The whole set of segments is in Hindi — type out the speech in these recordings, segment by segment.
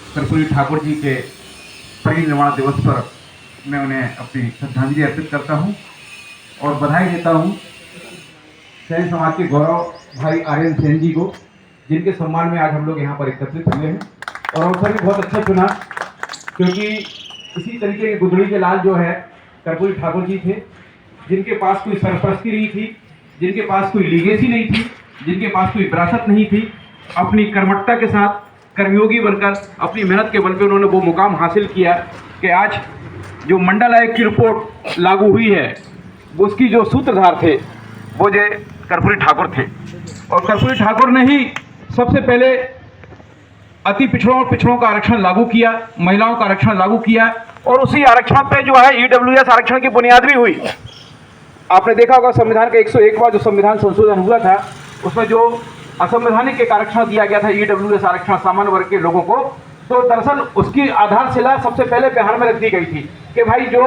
कर्पूरी ठाकुर जी के परिनिर्वाण दिवस पर मैं उन्हें अपनी श्रद्धांजलि अर्पित करता हूं और बधाई देता हूं सेन समाज के गौरव भाई आर्यन सेन जी को, जिनके सम्मान में आज हम लोग यहाँ पर एकत्रित हुए हैं। और अवसर भी बहुत अच्छा चुना, क्योंकि इसी तरीके के गुदड़ी के लाल जो है कर्पूरी ठाकुर जी थे, जिनके पास कोई सरपरस्ती नहीं थी, जिनके पास कोई लीगेसी नहीं थी, जिनके पास कोई विरासत नहीं थी। अपनी कर्मठता के साथ कर्मयोगी बनकर अपनी मेहनत के बल पे उन्होंने वो मुकाम हासिल किया कि आज जो मंडल आयोग की रिपोर्ट लागू हुई है, उसकी जो सूत्रधार थे वो जो कर्पूरी ठाकुर थे। और कर्पूरी ठाकुर ने ही सबसे पहले अति पिछड़ों का आरक्षण लागू किया, महिलाओं का आरक्षण लागू किया, और उसी आरक्षण पे जो है ईडब्ल्यूएस आरक्षण की बुनियाद भी हुई। आपने देखा होगा संविधान का 101वां जो संविधान संशोधन हुआ था, उसमें जो असंवैधानिक एक आरक्षण दिया गया था, ईडब्ल्यूएस आरक्षण सामान्य वर्ग के लोगों को, तो दरअसल उसकी आधारशिला सबसे पहले बिहार में रख दी गई थी कि भाई जो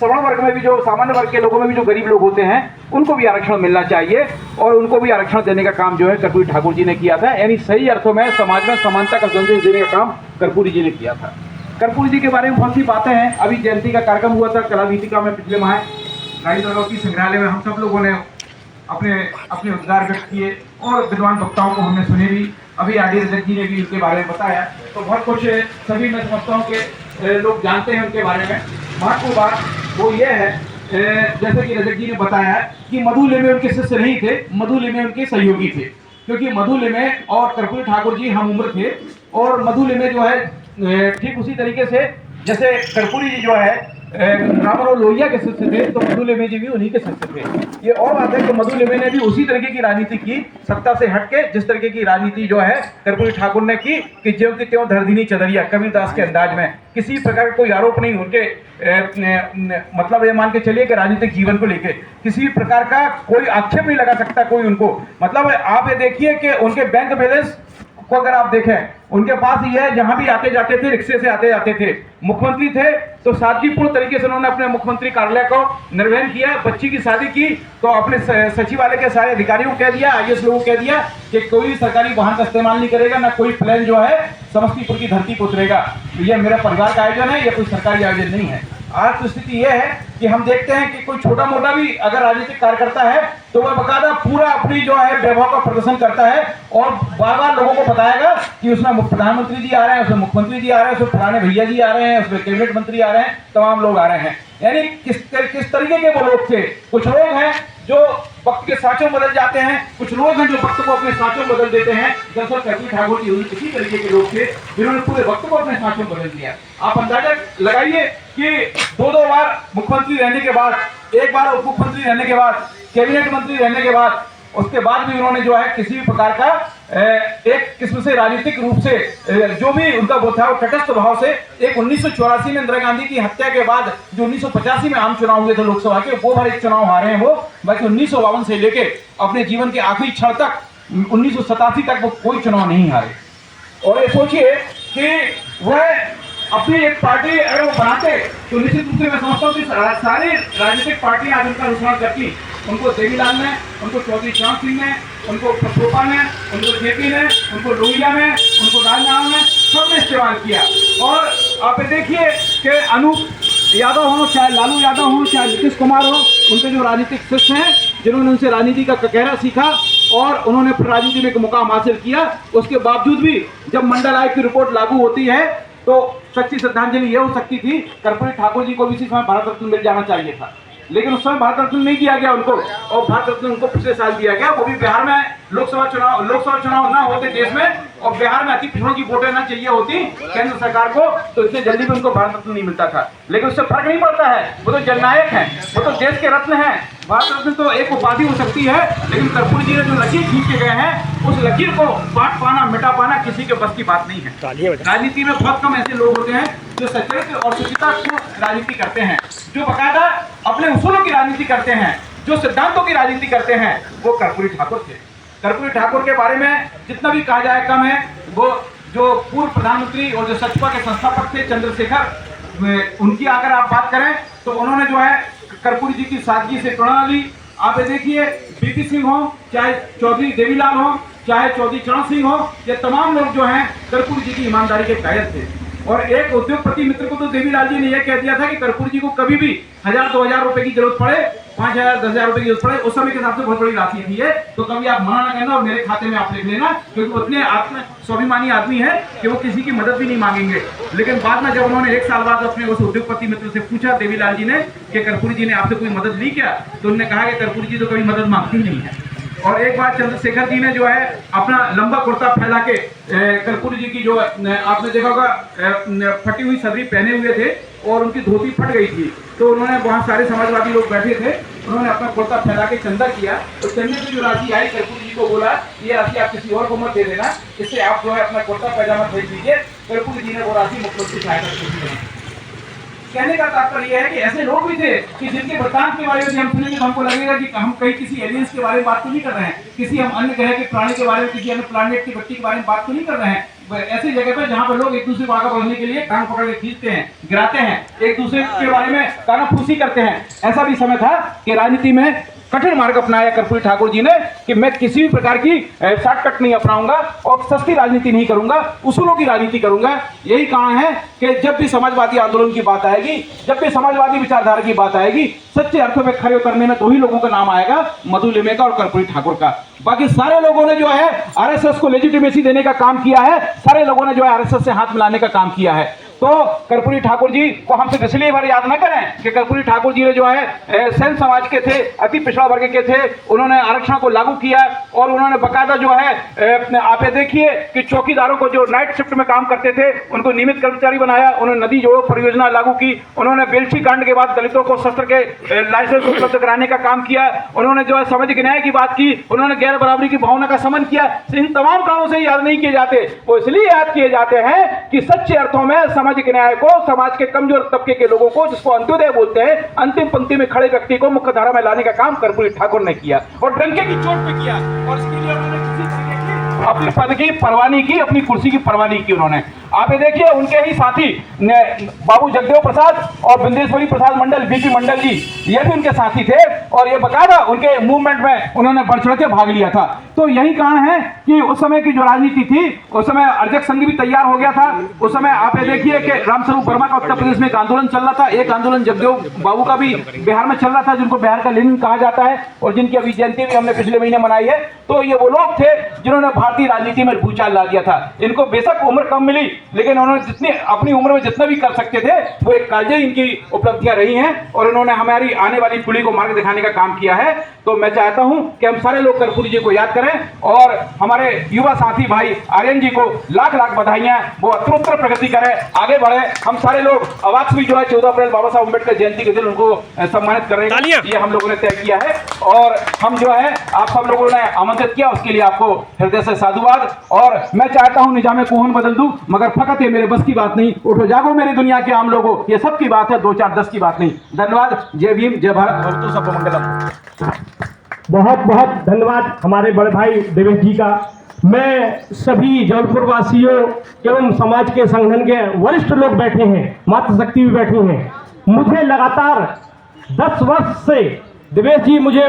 सवर्ण वर्ग में भी, जो सामान्य वर्ग के लोगों में भी जो गरीब लोग होते हैं, उनको भी आरक्षण मिलना चाहिए, और उनको भी आरक्षण देने का काम जो है कर्पूरी ठाकुर जी ने किया था। यानी सही अर्थों में समाज में समानता का संदेश देने का काम कर्पूरी जी ने किया था। कर्पूरी जी के बारे में बहुत सी बातें हैं। अभी जयंती का कार्यक्रम हुआ था कला दीपिका में पिछले माह, राजद्वारों संग्रहालय में हम सब लोगों ने अपने उद्गार व्यक्त किए और विद्वान वक्ताओं को हमने सुने भी। अभी आर डी रजक जी ने भी उनके बारे में बताया, तो बहुत कुछ सभी मैं समझता हूँ कि लोग जानते हैं उनके बारे में। महत्वपूर्ण बात वो ये है, जैसे कि रजक जी ने बताया कि मधु लिमे उनके शिष्य नहीं थे, मधु लिमे उनके सहयोगी थे, क्योंकि मधु लिमे और कर्पूरी ठाकुर जी हम उम्र थे। और मधु लिमे जो है ठीक उसी तरीके से जैसे कर्पूरी जी जो है रामाराव लोहिया के शिष्य थे, तो मधु लिमे जी भी उन्हीं के शिष्य थे। ये और बात है कि मधु लिमे ने भी उसी तरीके की राजनीति की, सत्ता से हटके जिस तरीके की राजनीति जो है कर्पूरी ठाकुर ने की कि ज्यों की त्यों धरदीनी चदरिया, कबीरदास के अंदाज में। किसी प्रकार का कोई आरोप नहीं उनके मतलब ये मान के चलिए कि राजनीतिक जीवन को लेके किसी भी प्रकार का कोई आक्षेप नहीं लगा सकता कोई उनको। मतलब आप ये देखिए कि उनके बैंक बैलेंस को अगर आप देखें, उनके पास ये है, जहां भी आते जाते थे रिक्शे से आते जाते थे। मुख्यमंत्री थे तो सादगीपूर्ण तरीके से उन्होंने अपने मुख्यमंत्री कार्यालय को निर्वहन किया। बच्ची की शादी की तो अपने सचिवालय के सारे अधिकारियों को कह दिया, आईएएस लोगों को कह दिया कि कोई सरकारी वाहन का इस्तेमाल नहीं करेगा, ना कोई प्लेन जो है समस्तीपुर की धरती पर उतरेगा। तो यह मेरा परिवार का आयोजन है, यह कोई सरकारी आयोजन नहीं है। आज तो स्थिति यह है कि हम देखते हैं कि कोई छोटा मोटा भी अगर राजनीतिक कार्य करता है तो वह बकायदा पूरा अपनी जो है वैभव का प्रदर्शन करता है और बार बार लोगों को बताएगा कि उसमें प्रधानमंत्री जी आ रहे हैं, उसमें मुख्यमंत्री जी आ रहे हैं, उसमें पुराने भैया जी आ रहे हैं, उसमें कैबिनेट मंत्री आ रहे हैं, तमाम लोग आ रहे हैं। यानी किस तरीके के वो लोग थे। कुछ लोग हैं जो वक्त के साँचों बदल जाते हैं, कुछ लोग हैं जो वक्त को अपने साँचों बदल देते हैं। दरअसल कर्पूरी ठाकुर जी इसी तरीके के लोग थे जिन्होंने पूरे वक्त को अपने साँचों बदल दिया। आप अंदाजा लगाइए कि दो बार मुख्यमंत्री रहने के बाद, एक बार उप मुख्यमंत्री रहने के बाद, कैबिनेट मंत्री रहने के बाद, उसके बाद भी उन्होंने जो है किसी भी प्रकार का एक किस्म से राजनीतिक रूप से जो भी उनका वो था, वो तटस्थ भाव से एक 1984 में इंदिरा गांधी की हत्या के बाद जो 1985 में आम चुनाव हुए थे लोकसभा के, वो बार एक चुनाव हारे हैं वो। बाकी 1952 से लेके अपने जीवन के आखिरी क्षण तक 1987 तक वो कोई चुनाव नहीं हारे। और ये सोचिए कि वह अपनी एक पार्टी अगर वो बनाते तो निश्चित रूप से मैं समझता हूँ कि सारी राजनीतिक पार्टियां आज उनका अनुसरण करती। उनको देवीलाल ने, उनको चौधरी श्याम सिंह ने, उनको प्रसोपा ने, उनको जेपी ने, उनको लोहिया ने, उनको राजनारायण ने, सबने इस्तेमाल किया। और आप देखिए कि अनूप यादव हो, चाहे लालू यादव हो, चाहे नीतीश कुमार हो, उनके जो राजनीतिक शिष्य हैं जिन्होंने उनसे राजनीति का ककेरा सीखा और उन्होंने फिर राजनीति में एक मुकाम हासिल किया, उसके बावजूद भी जब मंडल आयोग की रिपोर्ट लागू होती है तो सच्ची श्रद्धांजलि यह हो सकती थी, कर्पूरी ठाकुर जी को भी इसी समय भारत रत्न मिल जाना चाहिए था, लेकिन उस समय भारत रत्न नहीं दिया गया उनको, और भारत रत्न उनको पिछले साल दिया गया, वो भी बिहार में लोकसभा चुनाव ना होते देश में, और बिहार में अति पिछड़ों की वोटें ना चाहिए होती केंद्र सरकार को, तो इतने जल्दी में उनको भारत रत्न नहीं मिलता था। लेकिन उससे फर्क नहीं पड़ता है, वो तो जननायक हैं, वो तो देश के रत्न हैं। भारत रत्न तो एक उपाधि हो सकती है, लेकिन कर्पूरी जी ने जो लकीर खींच के गए हैं, उस लकीर को बांट पाना, मिटा पाना किसी के बस की बात नहीं है। राजनीति में बहुत कम ऐसे लोग होते हैं जो सच्चाई और शुचिता को राजनीति करते हैं, जो बाकायदा अपने उसूलों की राजनीति करते हैं, जो सिद्धांतों की राजनीति करते हैं, वो कर्पूरी ठाकुर थे। कर्पूरी ठाकुर के बारे में जितना भी कहा जाए कम है। वो जो पूर्व प्रधानमंत्री और जो सचपा के संस्थापक थे चंद्रशेखर, उनकी अगर आप बात करें तो उन्होंने जो है कर्पूरी जी की सादगी से प्रेरणा ली। आप ये देखिए बीपी सिंह हो, चाहे चौधरी देवीलाल हो, चाहे चौधरी चरण सिंह हो, ये तमाम लोग जो हैं कर्पूरी जी की ईमानदारी के कायल थे। और एक उद्योगपति मित्र को तो देवीलाल जी ने यह कह दिया था कि कर्पूरी जी को कभी भी 1000-2000 रुपए की जरूरत पड़े, 5000-10,000 रुपए की जरूरत पड़े, उस समय के हिसाब से बहुत बड़ी राशि थी है, तो कभी आप मना ना करना और मेरे खाते में आप लिख लेना, क्योंकि उतने आत्म स्वाभिमानी आदमी है कि वो किसी की मदद भी नहीं मांगेंगे। लेकिन बाद में जब उन्होंने 1 साल बाद अपने उस उद्योगपति मित्र से पूछा देवीलाल जी ने कि कर्पूरी जी ने आपसे कोई मदद ली क्या, तो उन्होंने कहा कि कर्पूरी जी तो कभी मदद मांगती नहीं है। और एक बार चंद्रशेखर जी ने जो है अपना लंबा कुर्ता फैला के कर्पूरी जी की जो आपने देखा होगा फटी हुई सदरी पहने हुए थे और उनकी धोती फट गई थी, तो उन्होंने वहाँ सारे समाजवादी लोग बैठे थे, उन्होंने अपना कुर्ता फैला के चंदा किया, तो चंदे की जो राशि आई कर्पूरी जी को बोला ये राशि आप किसी और को मत दे देना, इससे आप जो है अपना कुर्ता पैजामा खरीद लीजिए। कर्पूरी जी ने वो राशि मुख्यमंत्री सहायता। कहने का तात्पर्य यह है कि ऐसे लोग भी थे कि जिनके वृत्तांत के बारे में हम सुनेंगे तो हमको लगेगा कि हम कहीं किसी एलियंस के बारे में बात तो नहीं कर रहे हैं, किसी हम अन्य ग्रह के प्राणी के बारे में, किसी अन्य प्लैनेट के व्यक्ति के बारे में बात तो नहीं कर रहे हैं। ऐसी जगह पर जहां पर लोग एक दूसरे को आगे बढ़ने के लिए टांग पकड़ के खींचते हैं, गिराते हैं, एक दूसरे के बारे में कानाफूसी करते हैं। ऐसा भी समय था कि राजनीति में कठिन मार्ग अपनाया कर्पूरी ठाकुर जी ने कि मैं किसी भी प्रकार की शॉर्टकट नहीं अपनाऊंगा और सस्ती राजनीति नहीं करूंगा, उसूलों की राजनीति करूंगा। यही कारण है कि जब भी समाजवादी आंदोलन की बात आएगी, जब भी समाजवादी विचारधारा की बात आएगी, सच्चे अर्थों में खड़े उतरने में दो ही लोगों का नाम आएगा, मधु लिमेका और कर्पूरी ठाकुर का। बाकी सारे लोगों ने जो है आरएसएस को लेजिटिमेसी देने का काम किया है, सारे लोगों ने जो है आरएसएस से हाथ मिलाने का काम किया है। तो कर्पूरी ठाकुर जी को हम सिर्फ इसलिए बार याद न करें कि कर्पूरी ठाकुर जी ने जो है सेन समाज के थे, अति पिछड़ा वर्ग के थे, उन्होंने आरक्षण को लागू किया और उन्होंने बकायदा जो है आप ये देखिए कि चौकीदारों को जो नाइट शिफ्ट में काम करते थे उनको नियमित कर्मचारी बनाया, उन्होंने नदी जोड़ो परियोजना लागू की, उन्होंने बेलछी कांड के बाद दलितों को शस्त्र के लाइसेंस उपलब्ध कराने का काम किया, उन्होंने जो है सामाजिक न्याय की बात की, उन्होंने गैर बराबरी की भावना का समन किया। इन तमाम कारणों से याद नहीं किए जाते, वो इसलिए याद किए जाते हैं कि सच्चे अर्थों में सामाजिक न्याय को, समाज के कमजोर तबके के लोगों को, जिसको अंत्योदय बोलते हैं, अंतिम पंक्ति में खड़े व्यक्ति को मुख्य धारा में लाने का काम कर्पूरी ठाकुर ने किया और डंके की चोट पे किया। और इसके लिए उन्होंने किसी तरीके की अपने पद की परवाह नहीं की, अपनी कुर्सी की परवाह नहीं की उन्होंने। आप ये देखिए उनके ही साथी बाबू जगदेव प्रसाद और बिंदेश्वरी प्रसाद मंडल, बीपी मंडल जी, ये भी उनके साथी थे और ये बकायदा उनके मूवमेंट में उन्होंने बढ़ चढ़ के भाग लिया था। तो यही कारण है कि उस समय की जो राजनीति थी, उस समय अर्जक संघ भी तैयार हो गया था। उस समय आप ये देखिए कि रामस्वरूप वर्मा का उत्तर प्रदेश में एक आंदोलन चल रहा था, एक आंदोलन जगदेव बाबू का भी बिहार में चल रहा था, जिनको बिहार का लेनिन कहा जाता है और जिनकी अभी जयंती भी हमने पिछले महीने मनाई है। तो ये वो लोग थे जिन्होंने भारतीय राजनीति में भूचाल ला दिया था। इनको बेशक उम्र कम मिली, लेकिन उन्होंने जितनी अपनी उम्र में जितना भी कर सकते थे वो एक कालजयी इनकी उपलब्धियां रही हैं और उन्होंने हमारी आने वाली पीढ़ी को मार्ग दिखाने का काम किया है। तो मैं चाहता हूं कि हम सारे लोग कर्पूरी जी को याद करें और हमारे युवा साथी भाई आर्यन जी को लाख लाख बधाइयां, वो उत्तरोत्तर प्रगति करें, आगे बढ़े। हम सारे लोग अवाक्स भी जो है 14 अप्रैल बाबा साहब अम्बेडकर जयंती के दिन उनको सम्मानित कर रहे हैं, ये हम लोगों ने तय किया है और हम जो है आप सब लोगों ने आमंत्रित किया, उसके लिए आपको हृदय से साधुवाद। और मैं चाहता हूं निजामे कुहन बदल दूं, मगर फकत ये मेरे बस की बात नहीं, उठो जागो मेरी दुनिया के आम लोगों, ये सब की बात है, 2 4 10 की बात नहीं। धन्यवाद। जय भीम, जय भारत, भवतु सब मंगलम। बहुत बहुत धन्यवाद हमारे बड़े भाई देवेश जी का। मैं सभी जबलपुर वासियों एवं समाज के संगठन के वरिष्ठ लोग बैठे हैं, मातृशक्ति भी बैठी हैं, मुझे लगातार 10 वर्ष से देवेश जी मुझे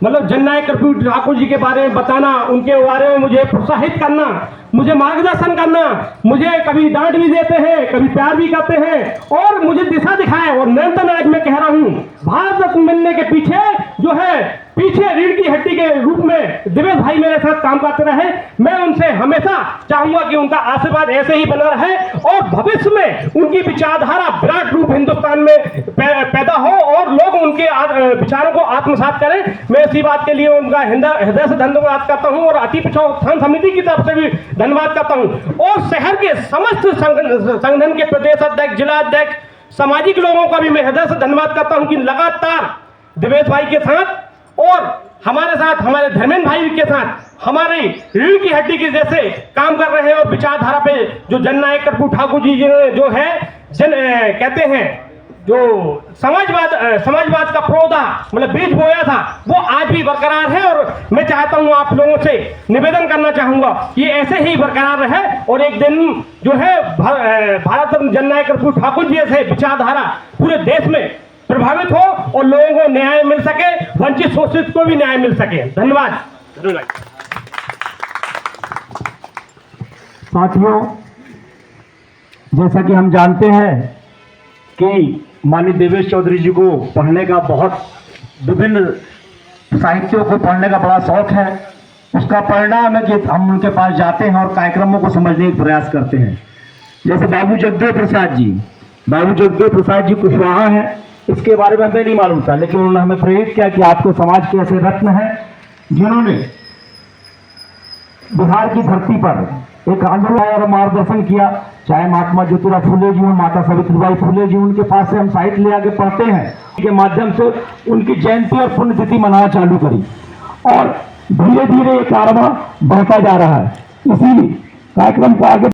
मतलब जननायक कर्पूरी ठाकुर जी के बारे में बताना, उनके बारे में मुझे प्रोत्साहित करना, मुझे मार्गदर्शन करना, मुझे कभी डांट भी देते हैं, कभी प्यार भी करते हैं और मुझे दिशा दिखाए। और निरंतर आज मैं कह रहा हूं, भारत रत्न मिलने के पीछे जो है पीछे रीढ़ की हड्डी के रूप में देवेश भाई मेरे साथ काम करते रहे। मैं उनसे हमेशा चाहूंगा कि उनका आशीर्वाद ऐसे ही बना रहे और भविष्य में उनकी विचारधारा विराट रूप हिंदुस्तान में पैदा हो और लोग उनके विचारों को आत्मसात करें। मैं इसी बात के लिए उनका हृदय से धन्यवाद करता हूं और अति पिछड़ा उत्थान समिति की तरफ से भी धन्यवाद करता हूं और शहर के समस्त संगठन के प्रदेश अध्यक्ष, जिला अध्यक्ष, सामाजिक लोगों का भी मैं हृदय से धन्यवाद करता हूं कि लगातार देवेश भाई के साथ और हमारे साथ, हमारे धर्मेंद्र भाई के साथ हमारी रीढ़ की हड्डी के जैसे काम कर रहे हैं और विचारधारा पे जो जननायक कर्पूरी ठाकुर जी जो है कहते हैं जो समाजवाद का पौधा मतलब बीज बोया था, वो आज भी बरकरार है। और मैं चाहता हूं आप लोगों से निवेदन करना चाहूंगा कि ऐसे ही बरकरार रहे और एक दिन जो है भारत रत्न जननायक कर्पूरी ठाकुर जी जैसे विचारधारा पूरे देश में प्रभावित हो और लोगों को न्याय मिल सके, वंचित शोषित को भी न्याय मिल सके। धन्यवाद। साथियों, जैसा कि हम जानते हैं कि माननीय देवेश चौधरी जी को पढ़ने का बहुत विभिन्न साहित्यों को पढ़ने का बड़ा शौक है। उसका परिणाम है कि हम उनके पास जाते हैं और कार्यक्रमों को समझने का प्रयास करते हैं। जैसे बाबू जगदेव प्रसाद जी कुशवाहा हैं, इसके बारे में हमें नहीं मालूम था, लेकिन उन्होंने हमें प्रेरित किया कि आपको समाज के ऐसे रत्न हैं जिन्होंने बिहार की धरती पर एक आंदोलन और मार्गदर्शन किया। चाहे महात्मा ज्योतिराव फुले जी हो, माता सावित्रीबाई फुले जी, उनके पास से हम साहित्य ले आके पढ़ते हैं, के माध्यम से उनकी जयंती और पुण्यतिथि मनाना चालू करी और धीरे धीरे ये कारवां बढ़ता जा रहा है। इसी कार्यक्रम को आगे